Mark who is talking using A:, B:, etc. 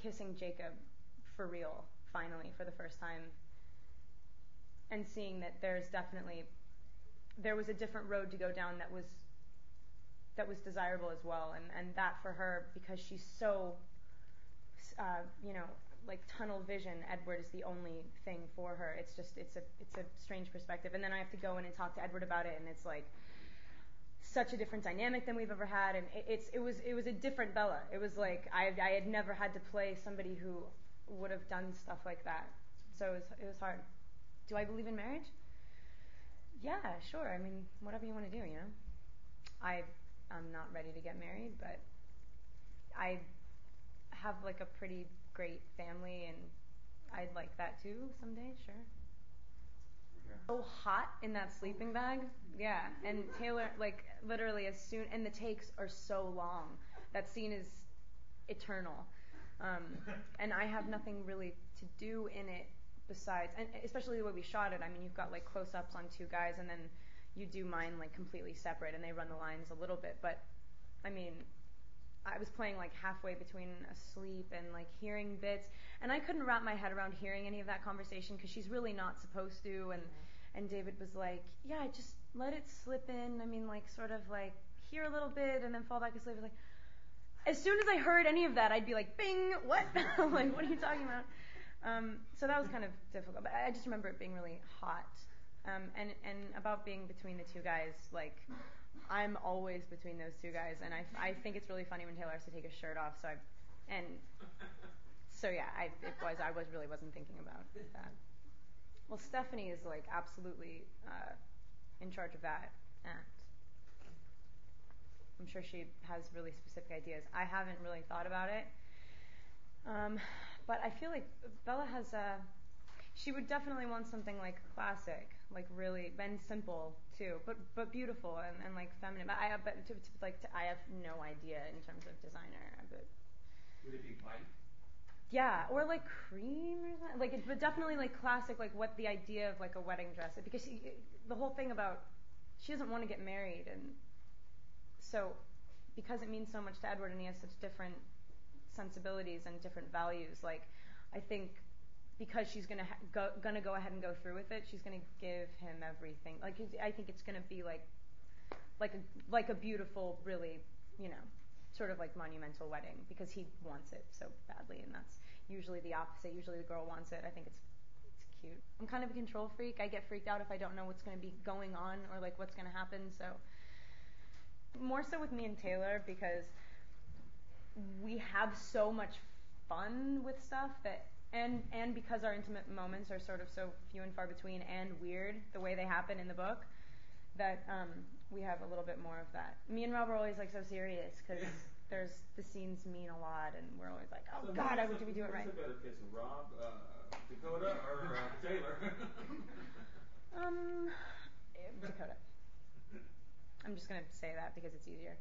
A: kissing Jacob for real, finally, for the first time, and seeing that there was a different road to go down that was desirable as well, and that for her, because she's so, like tunnel vision, Edward is the only thing for her. It's a strange perspective, and then I have to go in and talk to Edward about it, and it's like such a different dynamic than we've ever had, and it was a different Bella. It was like I had never had to play somebody who would have done stuff like that, so it was hard. Do I believe in marriage? Yeah, sure. I mean, whatever you want to do, I'm not ready to get married, but I have like a pretty great family, and I'd like that too someday, sure. So hot in that sleeping bag. Yeah, and Taylor, like, literally as soon, and the takes are so long. That scene is eternal. And I have nothing really to do in it besides, and especially the way we shot it. I mean, you've got like close-ups on two guys, and then you do mine like completely separate, and they run the lines a little bit. But I mean, I was playing like halfway between asleep and like hearing bits, and I couldn't wrap my head around hearing any of that conversation because she's really not supposed to. And David was like, yeah, just let it slip in. I mean, like sort of like hear a little bit and then fall back asleep. I was like, as soon as I heard any of that, I'd be like, bing, what? Like, what are you talking about? So that was kind of difficult, but I just remember it being really hot. And about being between the two guys, like, I'm always between those two guys, and I think it's really funny when Taylor has to take his shirt off. I really wasn't thinking about that. Well, Stephanie is like absolutely in charge of that act. I'm sure she has really specific ideas. I haven't really thought about it, but I feel like Bella has she would definitely want something like classic, like really, and simple too, but beautiful and like feminine. But I have no idea in terms of designer. But
B: would it be white?
A: Yeah, or like cream or something. Like, but definitely like classic, like what the idea of like a wedding dress. Because the whole thing about she doesn't want to get married, and so because it means so much to Edward and he has such different sensibilities and different values, like I think because she's gonna go ahead and go through with it, she's gonna give him everything. Like I think it's gonna be like a beautiful, really, sort of like monumental wedding because he wants it so badly, and that's usually the opposite. Usually the girl wants it. I think it's cute. I'm kind of a control freak. I get freaked out if I don't know what's going to be going on or like what's going to happen. So more so with me and Taylor because we have so much fun with stuff that and because our intimate moments are sort of so few and far between and weird the way they happen in the book that we have a little bit more of that. Me and Rob are always like so serious because the scenes mean a lot, and we're always like, oh God, did we do it right?
B: Who's a better kisser, Rob, Dakota, or Taylor?
A: Dakota. I'm just gonna say that because it's easier.